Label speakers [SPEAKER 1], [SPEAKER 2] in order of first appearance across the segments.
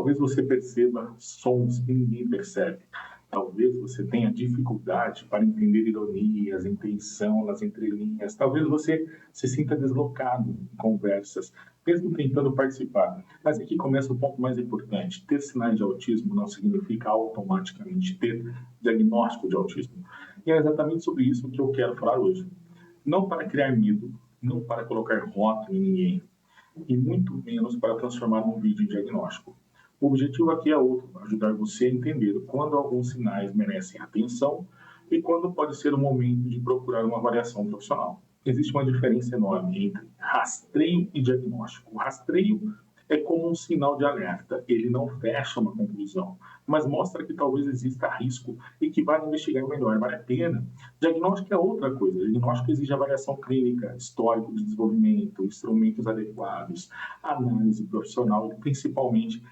[SPEAKER 1] Talvez você perceba sons que ninguém percebe. Talvez você tenha dificuldade para entender ironias, intenção nas entrelinhas. Talvez você se sinta deslocado em conversas, mesmo tentando participar. Mas aqui começa o ponto mais importante. Ter sinais de autismo não significa automaticamente ter diagnóstico de autismo. E é exatamente sobre isso que eu quero falar hoje. Não para criar medo, não para colocar rótulo em ninguém, e muito menos para transformar um vídeo em diagnóstico. O objetivo aqui é outro, ajudar você a entender quando alguns sinais merecem atenção e quando pode ser o momento de procurar uma avaliação profissional. Existe uma diferença enorme entre rastreio e diagnóstico. O rastreio é como um sinal de alerta, ele não fecha uma conclusão, mas mostra que talvez exista risco e que vale investigar melhor, vale a pena. Diagnóstico é outra coisa, diagnóstico exige avaliação clínica, histórico de desenvolvimento, instrumentos adequados, análise profissional e principalmente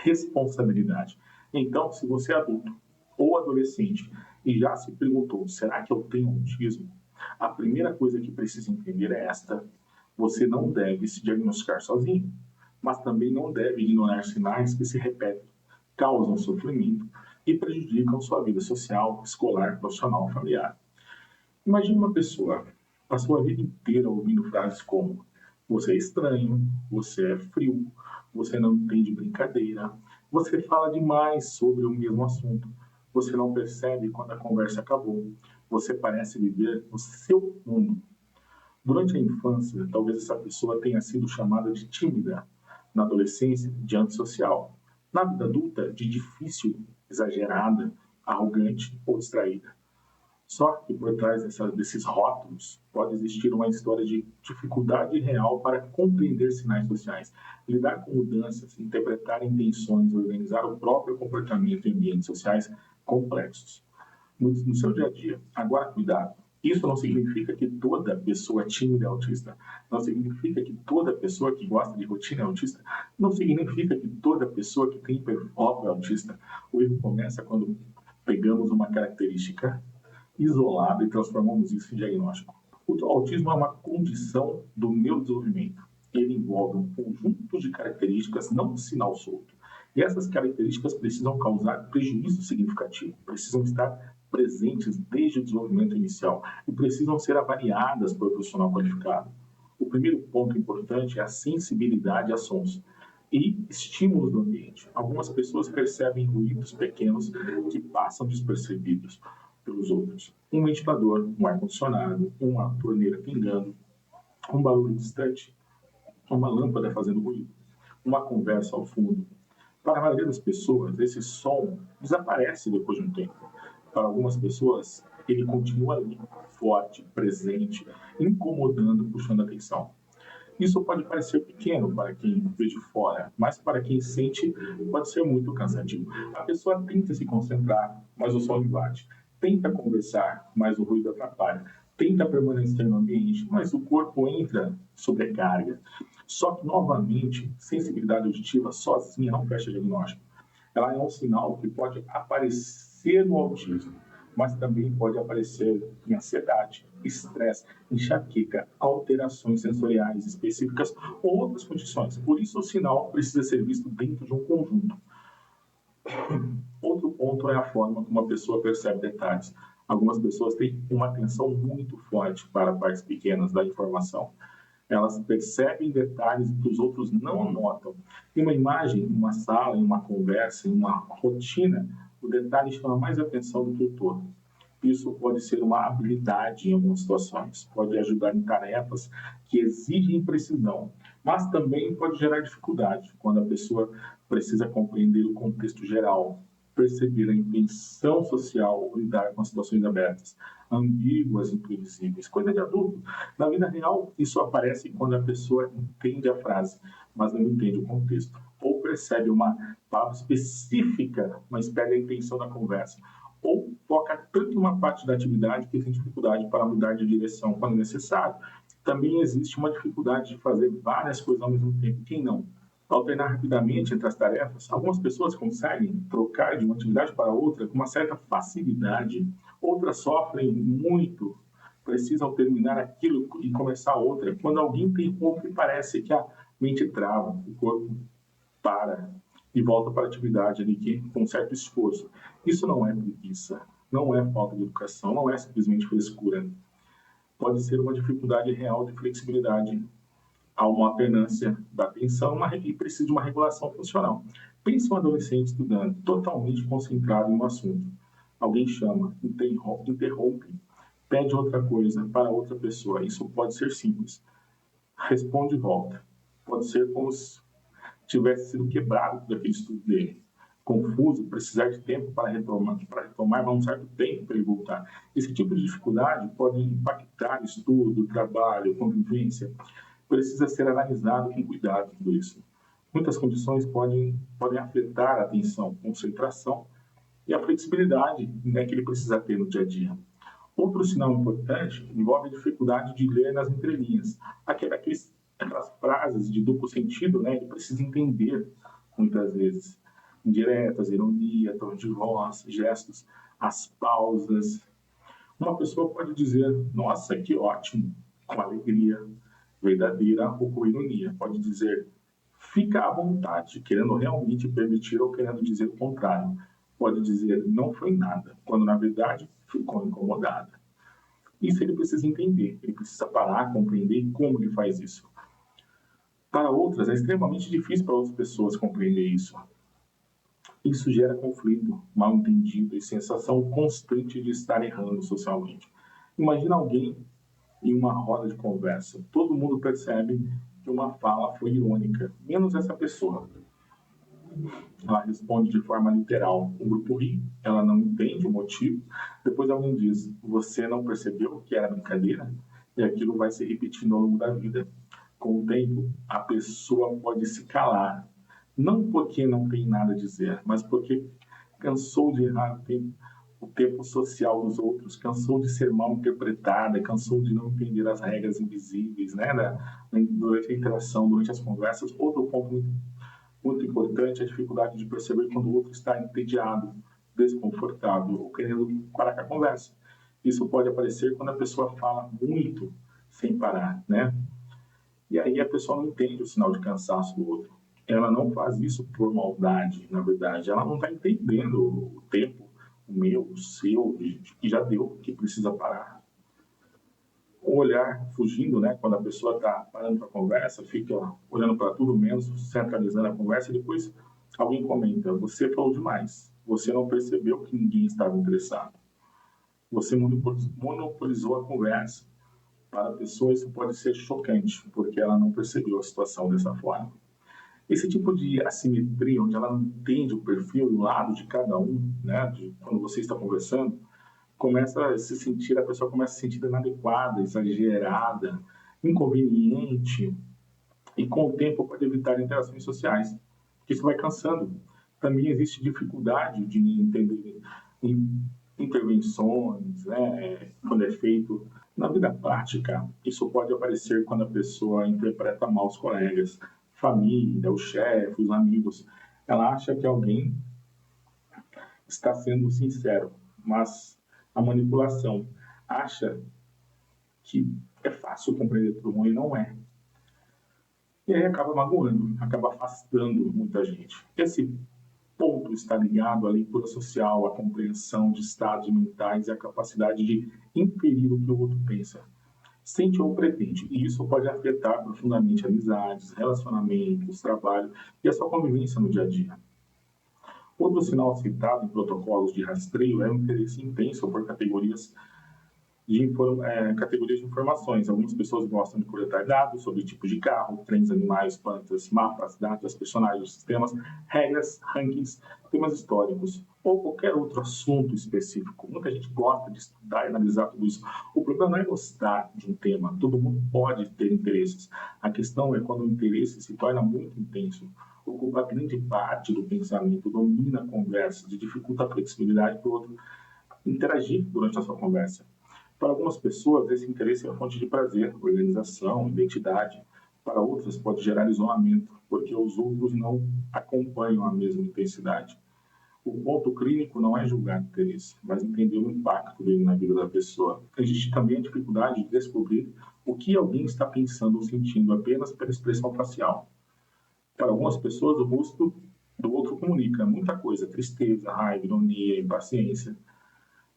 [SPEAKER 1] responsabilidade. Então, se você é adulto ou adolescente e já se perguntou, será que eu tenho autismo? A primeira coisa que precisa entender é esta: você não deve se diagnosticar sozinho, mas também não deve ignorar sinais que se repetem, causam sofrimento e prejudicam sua vida social, escolar, profissional, familiar. Imagine uma pessoa passou a vida inteira ouvindo frases como: você é estranho, você é frio, você não entende brincadeira, você fala demais sobre o mesmo assunto, você não percebe quando a conversa acabou, você parece viver no seu mundo. Durante a infância, talvez essa pessoa tenha sido chamada de tímida, na adolescência, de antissocial, na vida adulta, de difícil, exagerada, arrogante ou distraída. Só que por trás desses rótulos pode existir uma história de dificuldade real para compreender sinais sociais, lidar com mudanças, interpretar intenções, organizar o próprio comportamento em ambientes sociais complexos. No seu dia a dia, agora cuidado. Isso não significa que toda pessoa tímida é autista. Não significa que toda pessoa que gosta de rotina é autista. Não significa que toda pessoa que tem hiperfoco é autista. O erro começa quando pegamos uma característica isolado e transformamos isso em diagnóstico. O autismo é uma condição do neurodesenvolvimento. Ele envolve um conjunto de características, não um sinal solto. E essas características precisam causar prejuízo significativo, precisam estar presentes desde o desenvolvimento inicial e precisam ser avaliadas por um profissional qualificado. O primeiro ponto importante é a sensibilidade a sons e estímulos do ambiente. Algumas pessoas percebem ruídos pequenos que passam despercebidos pelos outros. Um ventilador, um ar-condicionado, uma torneira pingando, um barulho distante, uma lâmpada fazendo ruído, uma conversa ao fundo. Para a maioria das pessoas, esse som desaparece depois de um tempo. Para algumas pessoas, ele continua ali, forte, presente, incomodando, puxando a atenção. Isso pode parecer pequeno para quem vê de fora, mas para quem sente pode ser muito cansativo. A pessoa tenta se concentrar, mas o som invade. Tenta conversar, mas o ruído atrapalha. Tenta permanecer no ambiente, mas o corpo entra sobrecarga. Só que, novamente, sensibilidade auditiva sozinha não fecha diagnóstico. Ela é um sinal que pode aparecer no autismo, mas também pode aparecer em ansiedade, estresse, enxaqueca, alterações sensoriais específicas ou outras condições. Por isso, o sinal precisa ser visto dentro de um conjunto. Outro ponto é a forma como a pessoa percebe detalhes. Algumas pessoas têm uma atenção muito forte para partes pequenas da informação. Elas percebem detalhes que os outros não notam. Em uma imagem, em uma sala, em uma conversa, em uma rotina, o detalhe chama mais atenção do que o todo. Isso pode ser uma habilidade em algumas situações, pode ajudar em tarefas que exigem precisão, mas também pode gerar dificuldade quando a pessoa precisa compreender o contexto geral, perceber a intenção social ou lidar com situações abertas, ambíguas e imprevisíveis. Coisa de adulto. Na vida real, isso aparece quando a pessoa entende a frase, mas não entende o contexto, ou percebe uma palavra específica, mas perde a intenção da conversa, ou foca tanto em uma parte da atividade que tem dificuldade para mudar de direção quando necessário. Também existe uma dificuldade de fazer várias coisas ao mesmo tempo. Quem não? Alternar rapidamente entre as tarefas, algumas pessoas conseguem trocar de uma atividade para outra com uma certa facilidade, outras sofrem muito, precisam terminar aquilo e começar outra. Quando alguém tem pouco, parece que a mente trava, o corpo para, e volta para a atividade ali com um certo esforço. Isso não é preguiça, não é falta de educação, não é simplesmente frescura. Pode ser uma dificuldade real de flexibilidade, há uma alternância da atenção e precisa de uma regulação funcional. Pense um adolescente estudando, totalmente concentrado em um assunto. Alguém chama, interrompe, pede outra coisa para outra pessoa. Isso pode ser simples. Responde e volta. Pode ser como se tivesse sido quebrado daquele estudo dele. Confuso, precisar de tempo para retomar mas um certo tempo para ele voltar. Esse tipo de dificuldade pode impactar estudo, trabalho, convivência. Precisa ser analisado com cuidado tudo isso. Muitas condições podem afetar a atenção, concentração e a flexibilidade, né, que ele precisa ter no dia a dia. Outro sinal importante envolve a dificuldade de ler nas entrelinhas. Aquelas frases de duplo sentido, né, ele precisa entender muitas vezes. Indiretas, ironia, tom de voz, gestos, as pausas. Uma pessoa pode dizer, nossa, que ótimo, com alegria verdadeira ou com ironia. Pode dizer, fica à vontade, querendo realmente permitir ou querendo dizer o contrário. Pode dizer, não foi nada, quando na verdade ficou incomodada. Isso ele precisa entender, ele precisa parar, compreender como ele faz isso. Para outras, é extremamente difícil para outras pessoas compreender isso. Isso gera conflito, mal entendido e sensação constante de estar errando socialmente. Imagina alguém em uma roda de conversa. Todo mundo percebe que uma fala foi irônica, menos essa pessoa. Ela responde de forma literal. O grupo ri, ela não entende o motivo. Depois alguém diz, você não percebeu que era brincadeira? E aquilo vai se repetindo ao longo da vida. Com o tempo, a pessoa pode se calar. Não porque não tem nada a dizer, mas porque cansou de errar o tempo social dos outros, cansou de ser mal interpretada, cansou de não entender as regras invisíveis, né, durante a interação, durante as conversas. Outro ponto muito importante é a dificuldade de perceber quando o outro está entediado, desconfortável ou querendo parar com a conversa. Isso pode aparecer quando a pessoa fala muito sem parar, né? E aí a pessoa não entende o sinal de cansaço do outro. Ela não faz isso por maldade, na verdade. Ela não está entendendo o tempo, o meu, o seu, que já deu, que precisa parar. O olhar fugindo, né? Quando a pessoa está parando para a conversa, fica olhando para tudo menos, centralizando a conversa, e depois alguém comenta, você falou demais, você não percebeu que ninguém estava interessado. Você monopolizou a conversa. Para a pessoa isso pode ser chocante, porque ela não percebeu a situação dessa forma. Esse tipo de assimetria, onde ela não entende o perfil do lado de cada um, né, quando você está conversando, a pessoa começa a se sentir inadequada, exagerada, inconveniente, e com o tempo pode evitar interações sociais, porque isso vai cansando. Também existe dificuldade de entender intervenções, né, quando é feito na vida prática. Isso pode aparecer quando a pessoa interpreta mal os colegas, família, o chefe, os amigos. Ela acha que alguém está sendo sincero, mas a manipulação acha que é fácil compreender todo mundo e não é. E aí acaba magoando, acaba afastando muita gente. Esse ponto está ligado à leitura social, à compreensão de estados mentais e à capacidade de inferir o que o outro pensa, sente ou pretende. E isso pode afetar profundamente amizades, relacionamentos, trabalho e a sua convivência no dia a dia. Outro sinal citado em protocolos de rastreio é o interesse intenso por categorias de informações. Algumas pessoas gostam de coletar dados sobre tipos de carro, trens, animais, plantas, mapas, datas, personagens, sistemas, regras, rankings, temas históricos ou qualquer outro assunto específico. Muita gente gosta de estudar e analisar tudo isso. O problema não é gostar de um tema. Todo mundo pode ter interesses. A questão é quando o interesse se torna muito intenso, ocupa grande parte do pensamento, domina a conversa, dificulta a flexibilidade para o outro interagir durante a sua conversa. Para algumas pessoas, esse interesse é fonte de prazer, organização, identidade. Para outras, pode gerar isolamento, porque os outros não acompanham a mesma intensidade. O ponto clínico não é julgar o interesse, mas entender o impacto dele na vida da pessoa. Existe também a dificuldade de descobrir o que alguém está pensando ou sentindo apenas pela expressão facial. Para algumas pessoas, o rosto do outro comunica muita coisa, tristeza, raiva, ironia, impaciência.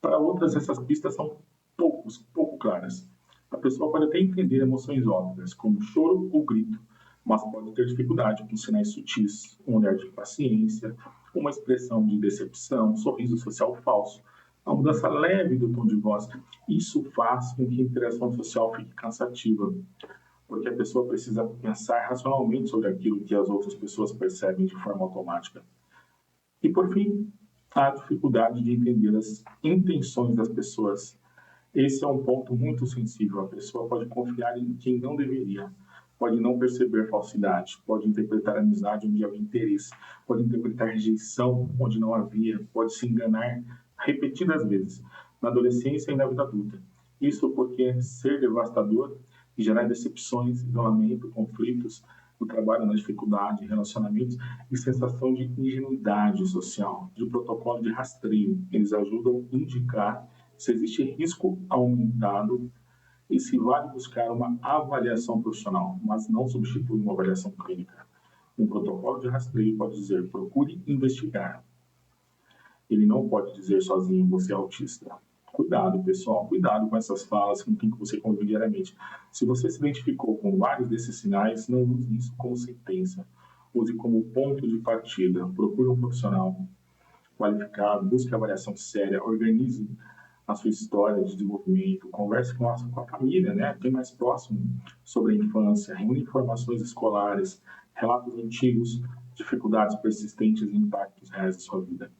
[SPEAKER 1] Para outras, essas pistas são pouco claras. A pessoa pode até entender emoções óbvias, como choro ou grito, mas pode ter dificuldade com sinais sutis, um olhar de impaciência, uma expressão de decepção, um sorriso social falso, uma mudança leve do tom de voz. Isso faz com que a interação social fique cansativa, porque a pessoa precisa pensar racionalmente sobre aquilo que as outras pessoas percebem de forma automática. E, por fim, a dificuldade de entender as intenções das pessoas. Esse é um ponto muito sensível. A pessoa pode confiar em quem não deveria, pode não perceber falsidade, pode interpretar amizade onde havia interesse, pode interpretar rejeição onde não havia, pode se enganar repetidas vezes, na adolescência e na vida adulta. Isso porque ser devastador e gerar decepções, isolamento, conflitos no trabalho, na dificuldade, relacionamentos e sensação de ingenuidade social, de protocolo de rastreio. Eles ajudam a indicar se existe risco aumentado e se vale buscar uma avaliação profissional, mas não substitui uma avaliação clínica. Um protocolo de rastreio pode dizer: procure investigar. Ele não pode dizer sozinho: você é autista. Cuidado, pessoal, cuidado com essas falas com quem você convive diariamente. Se você se identificou com vários desses sinais, não use isso como sentença. Use como ponto de partida. Procure um profissional qualificado, busque avaliação séria, organize a sua história de desenvolvimento, converse com a família, né, quem mais próximo, sobre a infância, reúne informações escolares, relatos antigos, dificuldades persistentes e impactos reais da sua vida.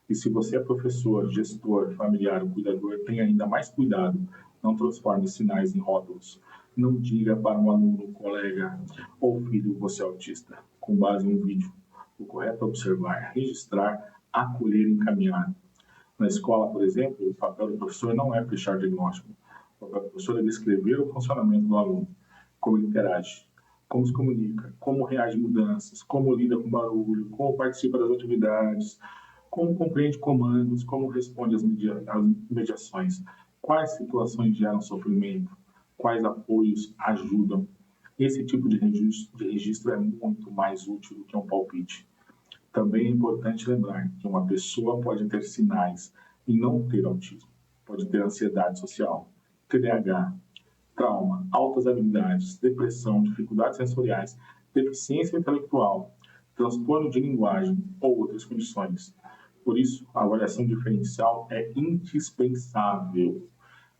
[SPEAKER 1] E se você é professor, gestor, familiar ou cuidador, tenha ainda mais cuidado. Não transforme sinais em rótulos. Não diga para um aluno, colega ou filho: você é autista, com base em um vídeo. O correto é observar, registrar, acolher e encaminhar. Na escola, por exemplo, o papel do professor não é fechar diagnóstico. O papel do professor é descrever o funcionamento do aluno, como ele interage, como se comunica, como reage a mudanças, como lida com barulho, como participa das atividades, como compreende comandos, como responde às mediações, quais situações geram sofrimento, quais apoios ajudam. Esse tipo de registro é muito mais útil do que um palpite. Também é importante lembrar que uma pessoa pode ter sinais e não ter autismo. Pode ter ansiedade social, TDAH, trauma, altas habilidades, depressão, dificuldades sensoriais, deficiência intelectual, transtorno de linguagem ou outras condições. Por isso, a avaliação diferencial é indispensável.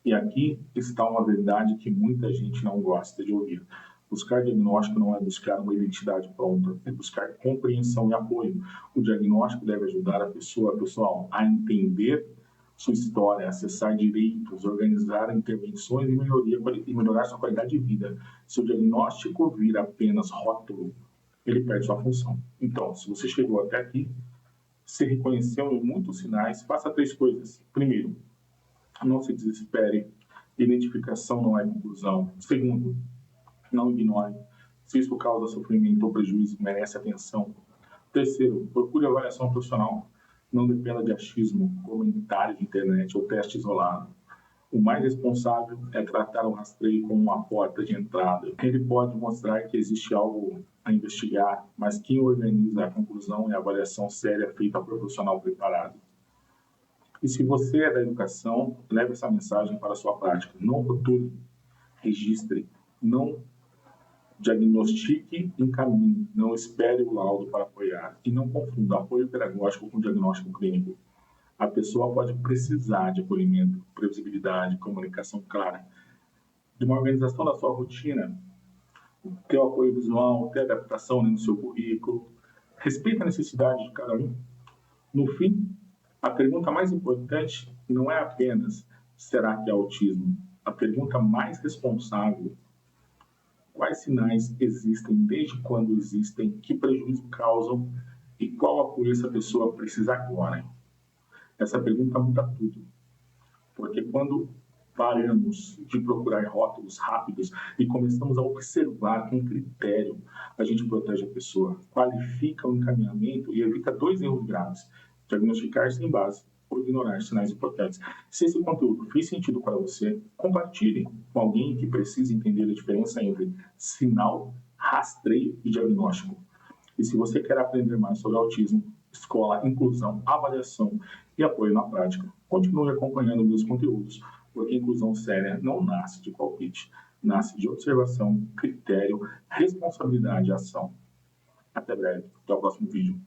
[SPEAKER 1] E aqui está uma verdade que muita gente não gosta de ouvir. Buscar diagnóstico não é buscar uma identidade pronta, é buscar compreensão e apoio. O diagnóstico deve ajudar a pessoa, pessoal, a entender sua história, acessar direitos, organizar intervenções e melhorar sua qualidade de vida. Se o diagnóstico vir apenas rótulo, ele perde sua função. Então, se você chegou até aqui, se reconheceu em muitos sinais, faça 3 coisas. Primeiro, não se desespere. Identificação não é conclusão. Segundo, não ignore. Se isso causa sofrimento ou prejuízo, merece atenção. Terceiro, procure avaliação profissional. Não dependa de achismo, comentário de internet ou teste isolado. O mais responsável é tratar o rastreio como uma porta de entrada. Ele pode mostrar que existe algo a investigar, mas quem organiza a conclusão e a avaliação séria feita por um profissional preparado. E se você é da educação, leve essa mensagem para a sua prática. Não rotule, registre, não diagnostique, encaminhe, não espere o laudo para apoiar e não confunda apoio pedagógico com diagnóstico clínico. A pessoa pode precisar de acolhimento, previsibilidade, comunicação clara, de uma organização da sua rotina, ter o apoio visual, ter adaptação no seu currículo. Respeite a necessidade de cada um. No fim, a pergunta mais importante não é apenas: será que é autismo? A pergunta mais responsável: quais sinais existem, desde quando existem, que prejuízo causam e qual apoio essa pessoa precisa agora? Essa pergunta muda tudo, porque quando paramos de procurar rótulos rápidos e começamos a observar com critério, a gente protege a pessoa, qualifica o encaminhamento e evita 2 erros graves: diagnosticar sem base ou ignorar sinais importantes. Se esse conteúdo fez sentido para você, compartilhe com alguém que precisa entender a diferença entre sinal, rastreio e diagnóstico. E se você quer aprender mais sobre autismo, escola, inclusão, avaliação e apoio na prática, continue acompanhando meus conteúdos, porque inclusão séria não nasce de palpite, nasce de observação, critério, responsabilidade e ação. Até breve. Até o próximo vídeo.